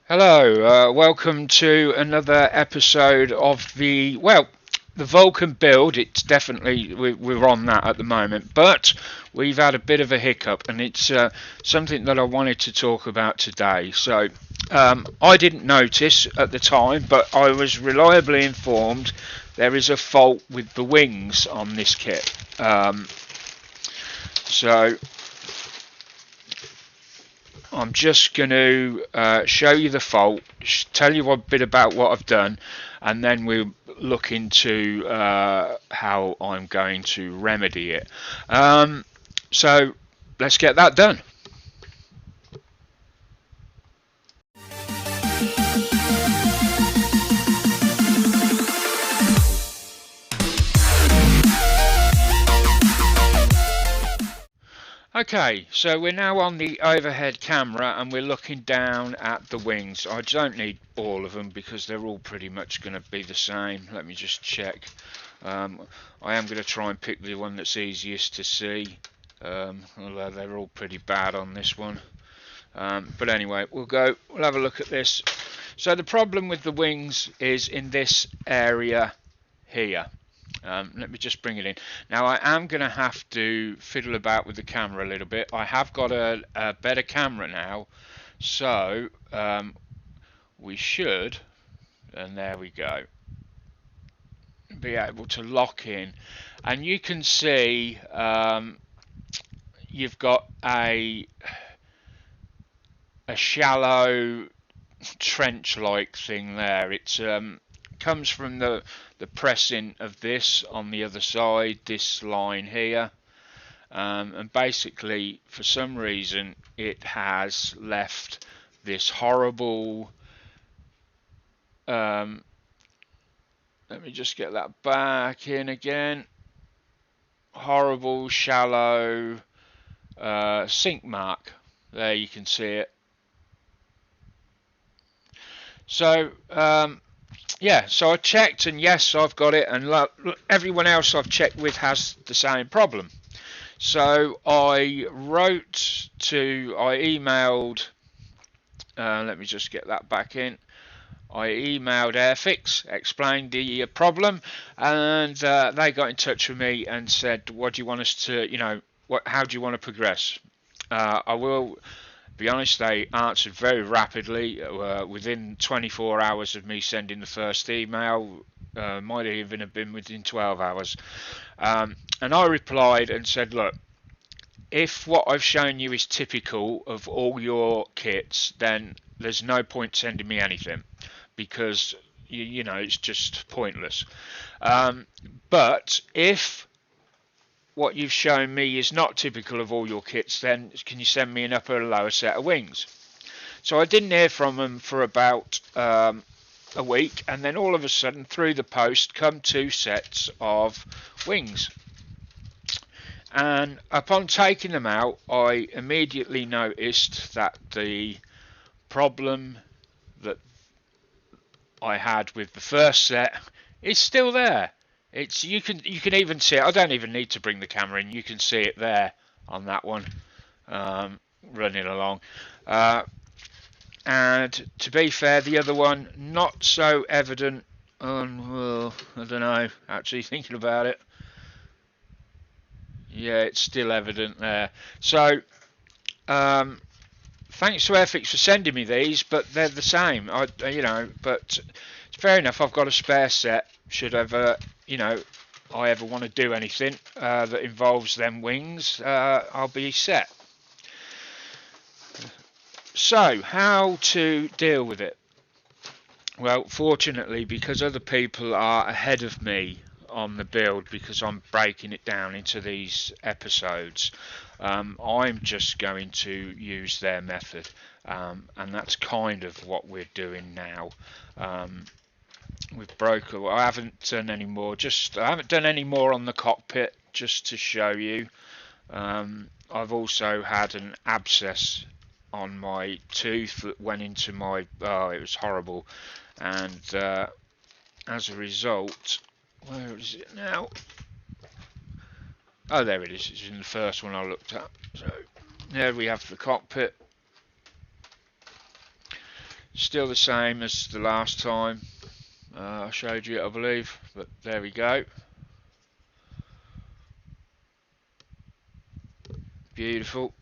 Hello, welcome to another episode of the Vulcan build. It's definitely we're on that at the moment, but we've had a bit of a hiccup, and it's something that I wanted to talk about today. I didn't notice at the time, but I was reliably informed there is a fault with the wings on this kit. So I'm just going to show you the fault, tell you a bit about what I've done, and then we'll look into how I'm going to remedy it. So let's get that done. Okay, so we're now on the overhead camera and we're looking down at the wings. I don't need all of them because they're all pretty much going to be the same. Let me just check. I am going to try and pick the one that's easiest to see, although they're all pretty bad on this one. But anyway, we'll have a look at this. So the problem with the wings is in this area here. Let me just bring it in. Now I am going to have to fiddle about with the camera a little bit. I have got a better camera now, so we should, and there we go, be able to lock in. And you can see you've got a shallow trench-like thing there. It comes from the pressing of this on the other side, this line here, and basically for some reason it has left this horrible let me just get that back in again, horrible shallow sink mark. There you can see it. So yeah, so I checked, and yes, I've got it, and look, everyone else I've checked with has the same problem. So I emailed, let me just get that back in. I emailed Airfix, explained the problem, and they got in touch with me and said, what do you want us to, how do you want to progress? I will be honest, they answered very rapidly. Within 24 hours of me sending the first email, might even have been within 12 hours. And I replied and said, look, if what I've shown you is typical of all your kits, then there's no point sending me anything, because you know it's just pointless. But if what you've shown me is not typical of all your kits, then can you send me an upper and lower set of wings? So I didn't hear from them for about a week, and then all of a sudden through the post come two sets of wings. And upon taking them out, I immediately noticed that the problem that I had with the first set is still there. You can even see it. I don't even need to bring the camera in. You can see it there on that one, running along. And to be fair, the other one not so evident. Well, I don't know. Actually, thinking about it, yeah, it's still evident there. So, thanks to Airfix for sending me these, but they're the same. But it's fair enough. I've got a spare set. Should ever, I ever want to do anything that involves them wings, I'll be set. So, how to deal with it? Well, fortunately, because other people are ahead of me on the build, because I'm breaking it down into these episodes, I'm just going to use their method, and that's kind of what we're doing now. With broker, I haven't done any more. I haven't done any more on the cockpit, just to show you. I've also had an abscess on my tooth that went into my. Oh, it was horrible, and as a result, where is it now? Oh, there it is. It's in the first one I looked at. So there we have the cockpit. Still the same as the last time I showed you, I believe, but there we go. Beautiful.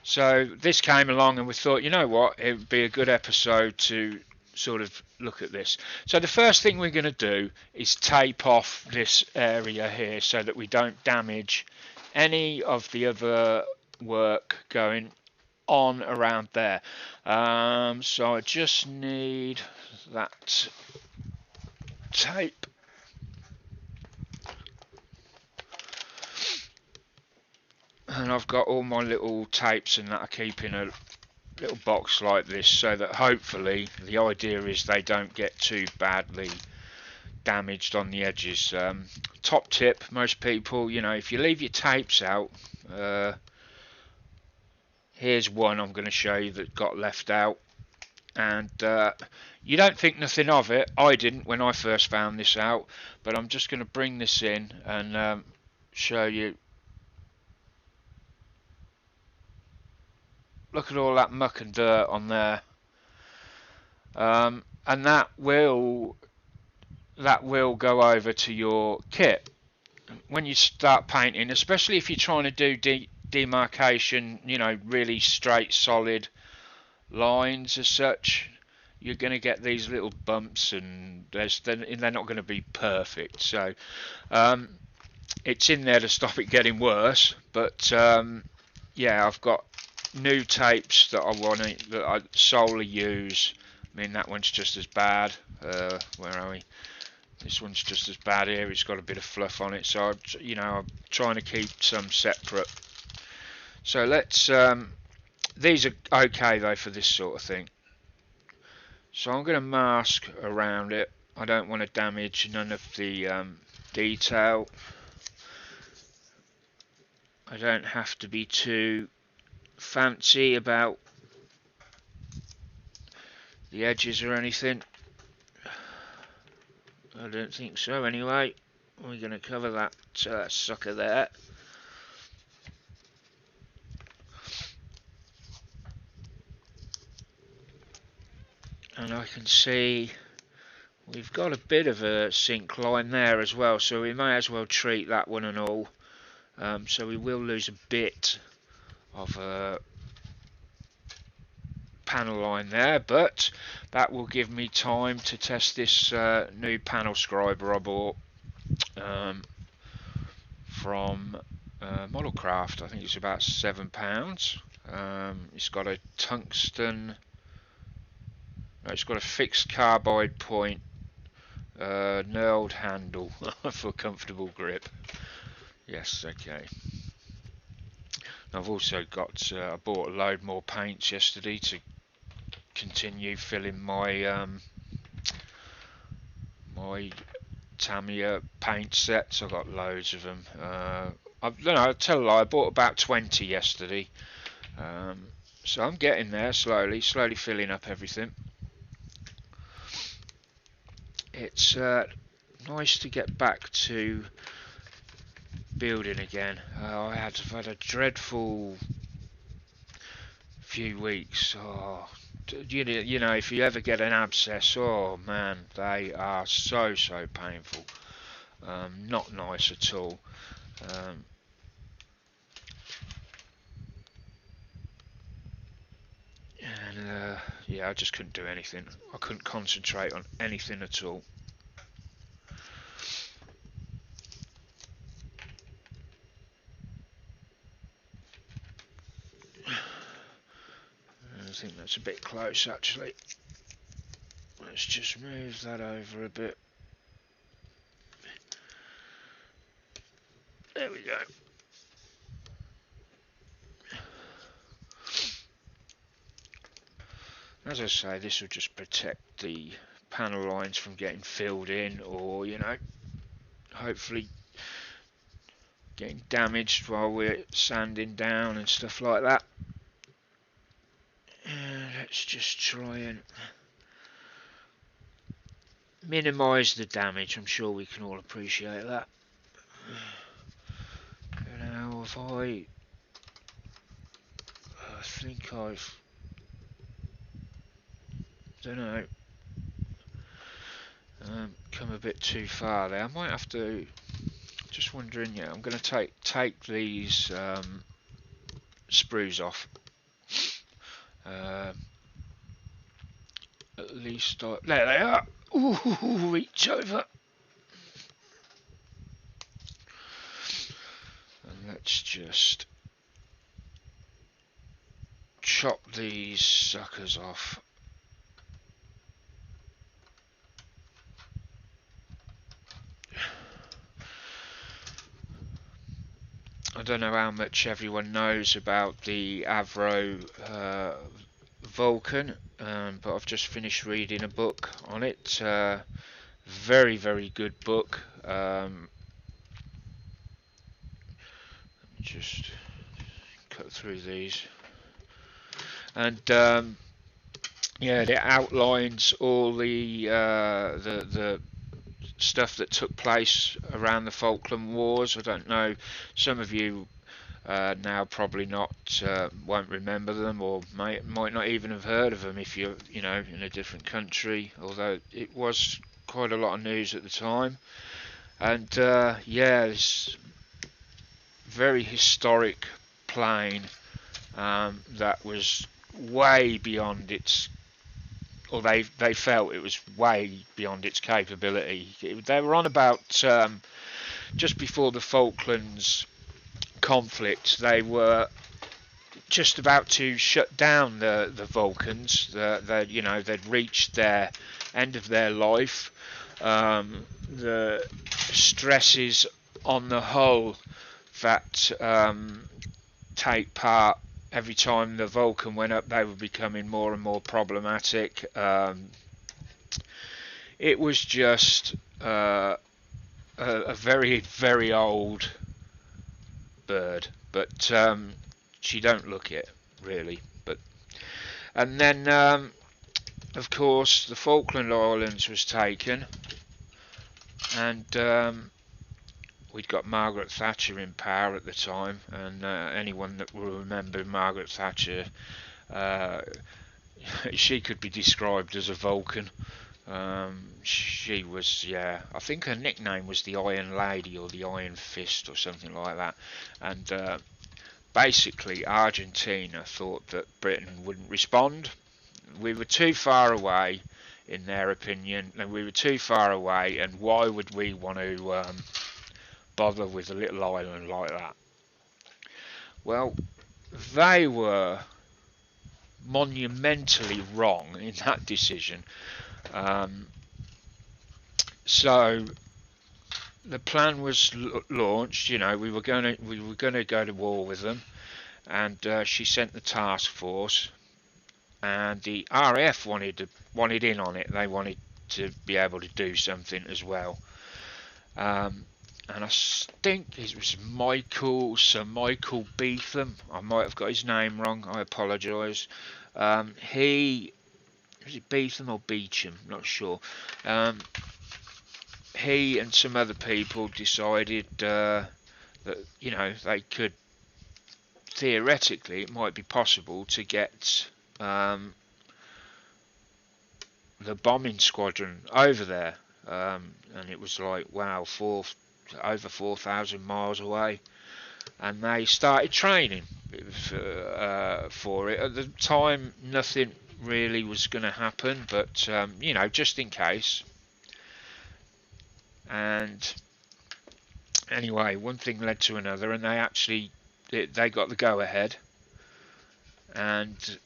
So this came along and we thought, you know what, it would be a good episode to sort of look at this. So the first thing we're going to do is tape off this area here so that we don't damage any of the other work going on around there. So I just need that tape. And I've got all my little tapes and that I keep in a little box like this so that hopefully the idea is they don't get too badly damaged on the edges. Top tip, most people, you know, if you leave your tapes out, here's one I'm going to show you that got left out, and you don't think nothing of it. I didn't when I first found this out, but I'm just going to bring this in and show you. Look at all that muck and dirt on there, and that will go over to your kit when you start painting, especially if you're trying to do demarcation, you know, really straight solid lines as such. You're going to get these little bumps, and they're not going to be perfect. So it's in there to stop it getting worse. But yeah, I've got new tapes that I solely use. I mean, that one's just as bad. Where are we? This one's just as bad here. It's got a bit of fluff on it, so I'm trying to keep some separate. So let's. These are okay though for this sort of thing. So I'm going to mask around it. I don't want to damage none of the detail. I don't have to be too fancy about the edges or anything. I don't think so anyway. We're going to cover that sucker there. And I can see we've got a bit of a sink line there as well, so we may as well treat that one and all. So we will lose a bit of a panel line there, but that will give me time to test this new panel scriber I bought from Modelcraft. I think it's about £7. It's got a tungsten. No, it's got a fixed carbide point, knurled handle for comfortable grip. Yes, okay. I've also got. I bought a load more paints yesterday to continue filling my my Tamiya paint sets. I got loads of them. I'll tell a lie. I bought about 20 yesterday. So I'm getting there slowly filling up everything. It's nice to get back to building again. I've had a dreadful few weeks. Oh, you know, if you ever get an abscess, oh man, they are so painful. Not nice at all. And yeah, I just couldn't do anything. I couldn't concentrate on anything at all. I think that's a bit close actually. Let's just move that over a bit. There we go. As I say, this will just protect the panel lines from getting filled in, or, you know, hopefully getting damaged while we're sanding down and stuff like that. Let's just try and minimise the damage. I'm sure we can all appreciate that. Now, if I think I've don't know. Come a bit too far there. I might have to. Just wondering. Yeah, I'm going to take these sprues off. At least there they are. Ooh, reach over. And let's just chop these suckers off. I don't know how much everyone knows about the Avro Vulcan, but I've just finished reading a book on it. Very, very good book. Just cut through these, and yeah, it outlines all the stuff that took place around the Falkland Wars. I don't know, some of you now probably not won't remember them, or might not even have heard of them if you're in a different country. Although it was quite a lot of news at the time, and yeah, it's very historic plane that was way beyond its, or they felt it was way beyond its capability. They were on about just before the Falklands conflict, they were just about to shut down the Vulcans. They'd reached their end of their life. The stresses on the hull that take part every time the Vulcan went up, they were becoming more and more problematic. It was just a very, very old bird, but she don't look it really. But and then of course the Falkland Islands was taken, and we'd got Margaret Thatcher in power at the time, and anyone that will remember Margaret Thatcher, she could be described as a Vulcan. She was, yeah, I think her nickname was the Iron Lady or the Iron Fist or something like that. And basically Argentina thought that Britain wouldn't respond. We were too far away, in their opinion, and we were too far away, and why would we want to bother with a little island like that? Well, they were monumentally wrong in that decision. So the plan was launched. We were going to go to war with them, and she sent the task force, and the RAF wanted in on it. They wanted to be able to do something as well. And I think it was Sir Michael Beetham. I might have got his name wrong. I apologise. He was it Beetham or Beecham? Not sure. He and some other people decided that they could, theoretically, it might be possible to get the bombing squadron over there, and it was like, wow, over 4,000 miles away, and they started training for it. At the time, nothing really was going to happen, but just in case. And anyway, one thing led to another, and they got the go ahead, and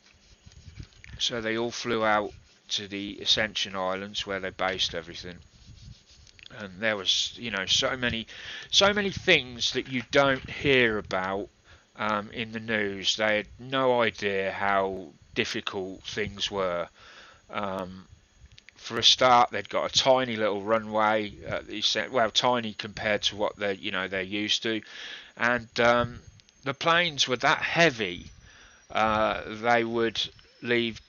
so they all flew out to the Ascension Islands where they based everything. And there was, so many things that you don't hear about in the news. They had no idea how difficult things were. For a start, they'd got a tiny little runway. Well, tiny compared to what they're used to, and the planes were that heavy. They would leave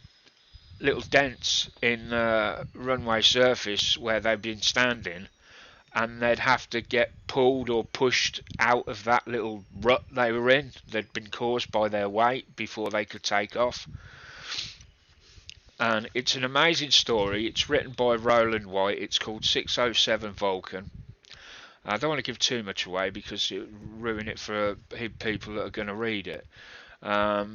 little dents in the runway surface where they'd been standing, and they'd have to get pulled or pushed out of that little rut they were in. They'd been caused by their weight before they could take off. and it's an amazing story. It's written by Roland White. It's called 607 Vulcan. I don't want to give too much away because it would ruin it for people that are going to read it. But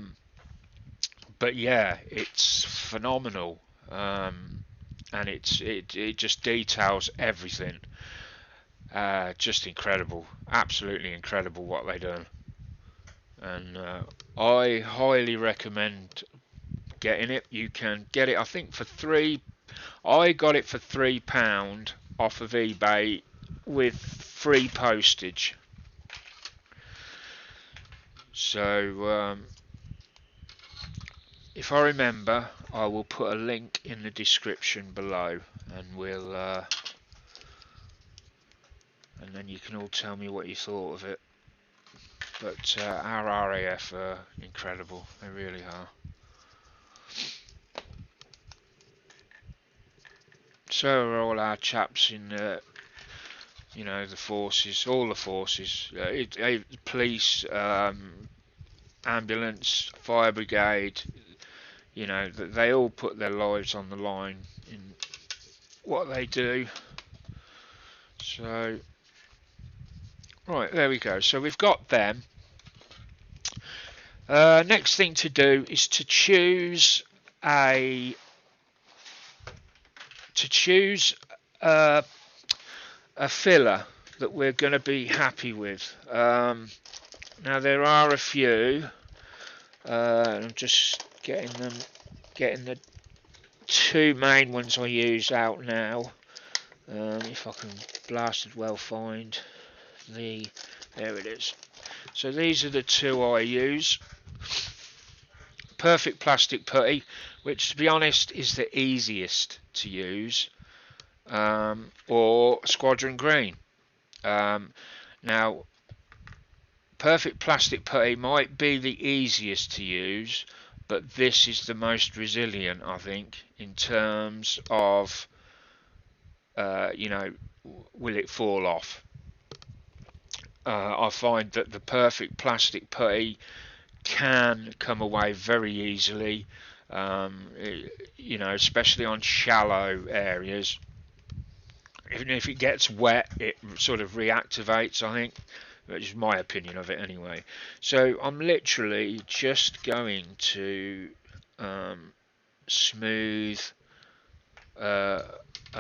yeah, it's phenomenal, and it just details everything. Just incredible, absolutely incredible what they do, and I highly recommend getting it. You can get it, I think, for three. I got it for £3 off of eBay with free postage. So if I remember, I will put a link in the description below, and and then you can all tell me what you thought of it. But our RAF are incredible, they really are. So are all our chaps in the forces, all the forces, police, ambulance, fire brigade. They all put their lives on the line in what they do. So, right, there we go. So we've got them. Next thing to do is to choose a filler that we're going to be happy with. Now there are a few. I'm just getting the two main ones I use out now. If I can blasted well find there it is. So these are the two I use. Perfect Plastic Putty, which to be honest is the easiest to use, or Squadron Green. Now Perfect Plastic Putty might be the easiest to use, but this is the most resilient, I think, in terms of will it fall off. I find that the Perfect Plastic Putty can come away very easily, especially on shallow areas. Even if it gets wet, it sort of reactivates, I think. Which is my opinion of it anyway. So I'm literally just going to smooth a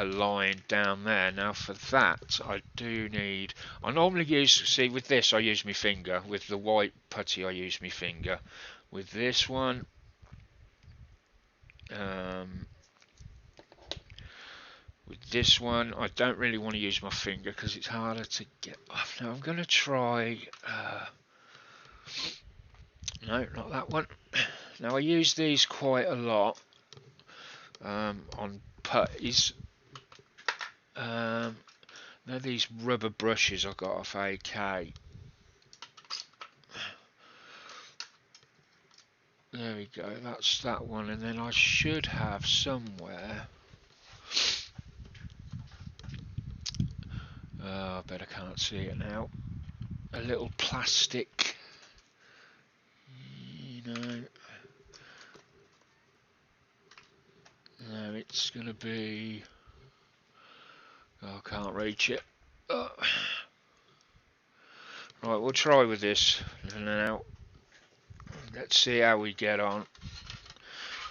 line down there. Now for that I normally use, with this I use my finger. With the white putty I use my finger. With this one I don't really want to use my finger because it's harder to get off. Now I'm going to try no, not that one. Now I use these quite a lot on putties. Now these rubber brushes I got off AK. There we go, that's that one, and then I should have somewhere. I bet I can't see it now. A little plastic, No, it's gonna be. Oh, I can't reach it. Right, we'll try with this now. Let's see how we get on.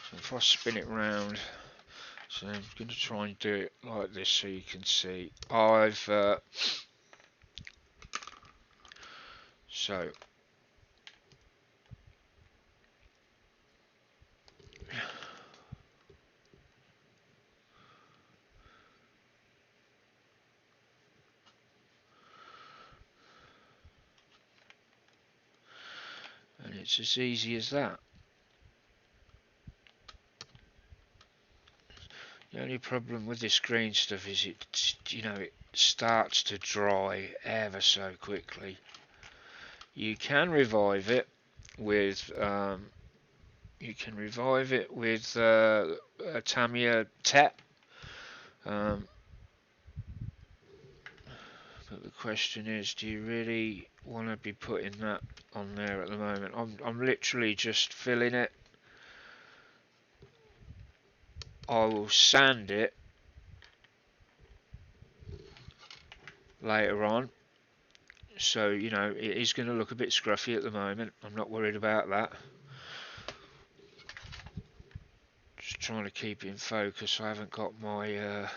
So if I spin it round, so I'm going to try and do it like this so you can see. So and it's as easy as that. The only problem with this green stuff is it starts to dry ever so quickly. You can revive it with a Tamiya Tep, but the question is, do you really want to be putting that on there at the moment? I'm literally just filling it. I will sand it later on. So, you know, it is going to look a bit scruffy at the moment. I'm not worried about that. Just trying to keep it in focus. I haven't got my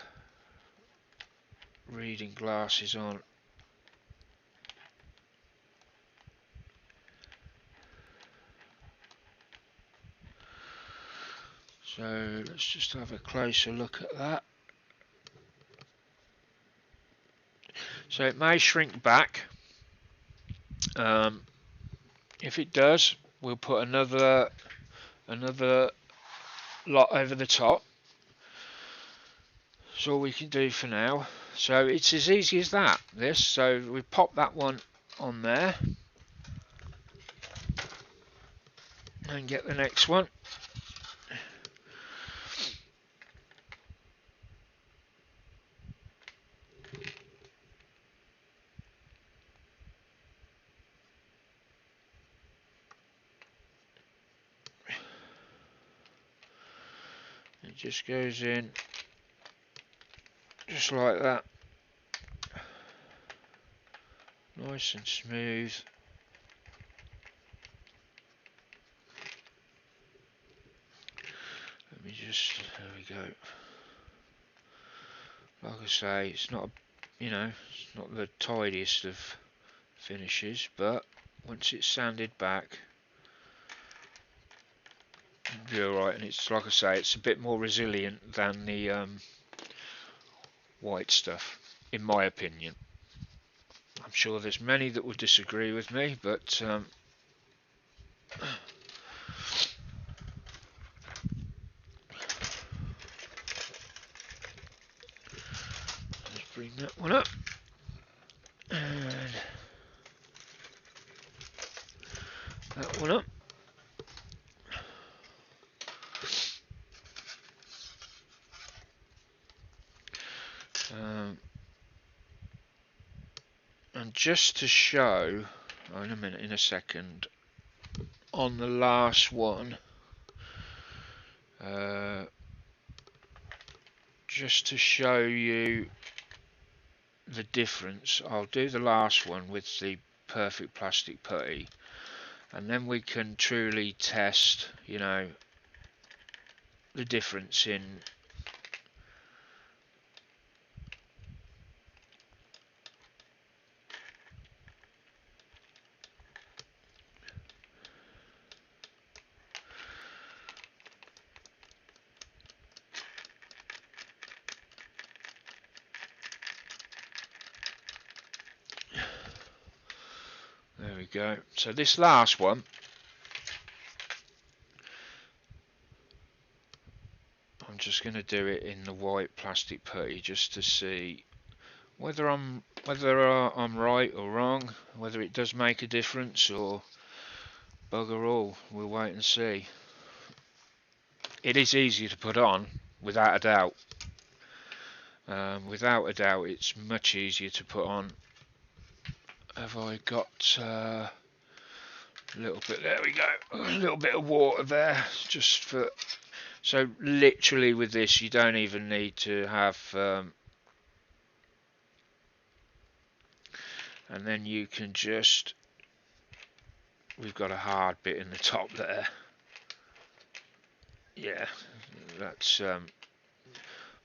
reading glasses on. So let's just have a closer look at that. So it may shrink back. If it does, we'll put another lot over the top. That's all we can do for now. So it's as easy as that, this. So we pop that one on there and get the next one. It just goes in just like that, nice and smooth. Let me just, there we go. Like I say, it's not, you know, it's not the tidiest of finishes, but once it's sanded back, it'll be alright. And it's, like I say, it's a bit more resilient than the white stuff, in my opinion. I'm sure there's many that would disagree with me, but let's bring that one up. And that one up. And just to show, in a second, on the last one, just to show you the difference, I'll do the last one with the perfect plastic putty, and then we can truly test, you know, the difference in there we go. So this last one, I'm just going to do it in the white plastic putty just to see whether I'm right or wrong, whether it does make a difference or bugger all. We'll wait and see. It is easy to put on, without a doubt. Without a doubt, it's much easier to put on. Have I got a little bit? There we go. A little bit of water there, just for. So literally with this, you don't even need to have. And then you can just. We've got a hard bit in the top there. Yeah, that's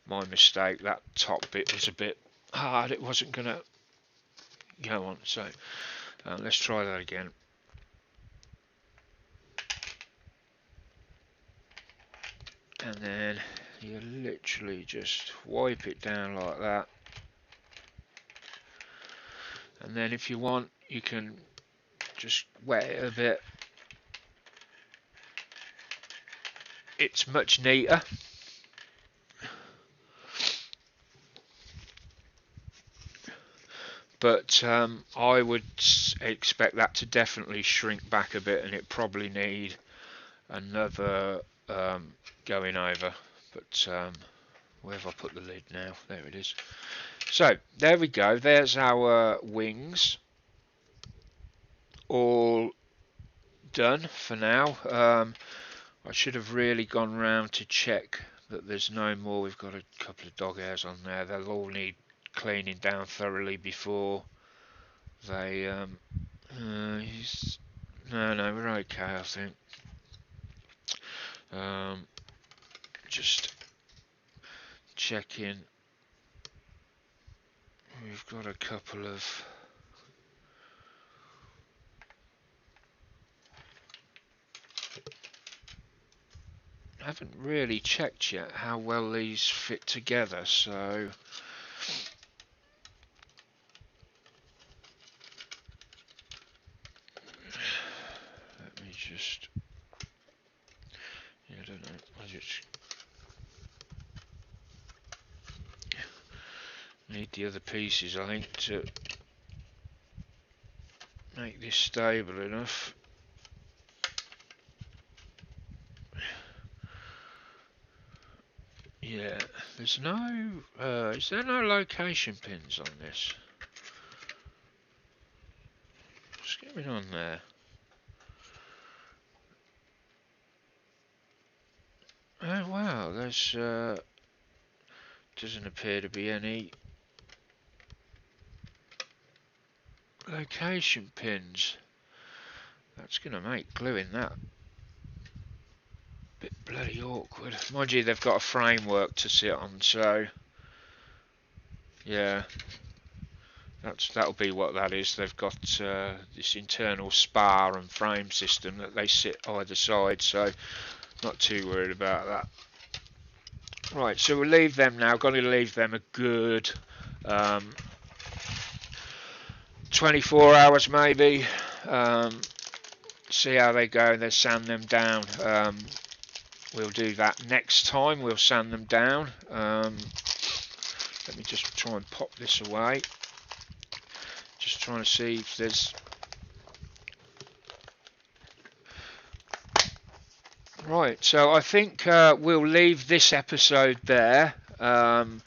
my mistake. That top bit was a bit hard. It wasn't going to go on. So let's try that again. And then you literally just wipe it down like that. And then if you want, you can just wet it a bit. It's much neater. But I would expect that to definitely shrink back a bit, and it probably need another going over. But where have I put the lid now? There it is. So there we go. There's our wings all done for now. I should have really gone round to check that there's no more. We've got a couple of dog hairs on there. They'll all need cleaning down thoroughly before they no, we're okay, I think. Just checking. We've got a couple of I haven't really checked yet how well these fit together, so let me just, I don't know, I just need the other pieces, I think, to make this stable enough. Yeah, there's no, is there no location pins on this? What's going on there? Oh wow, there's, doesn't appear to be any location pins. That's going to make gluing that bit bloody awkward. Mind you, they've got a framework to sit on, so yeah, that'll be what that is. They've got this internal spar and frame system that they sit either side, so not too worried about that. Right, so we'll leave them now. Got to leave them a good 24 hours maybe. See how they go and then sand them down. We'll do that next time. We'll sand them down. Let me just try and pop this away. Just trying to see if there's... Right, so I think we'll leave this episode there. I'm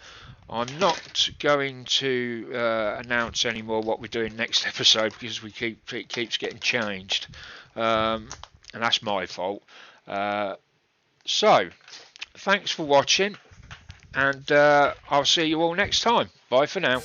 not going to announce anymore what we're doing next episode because it keeps getting changed, and that's my fault. So, thanks for watching, and I'll see you all next time. Bye for now.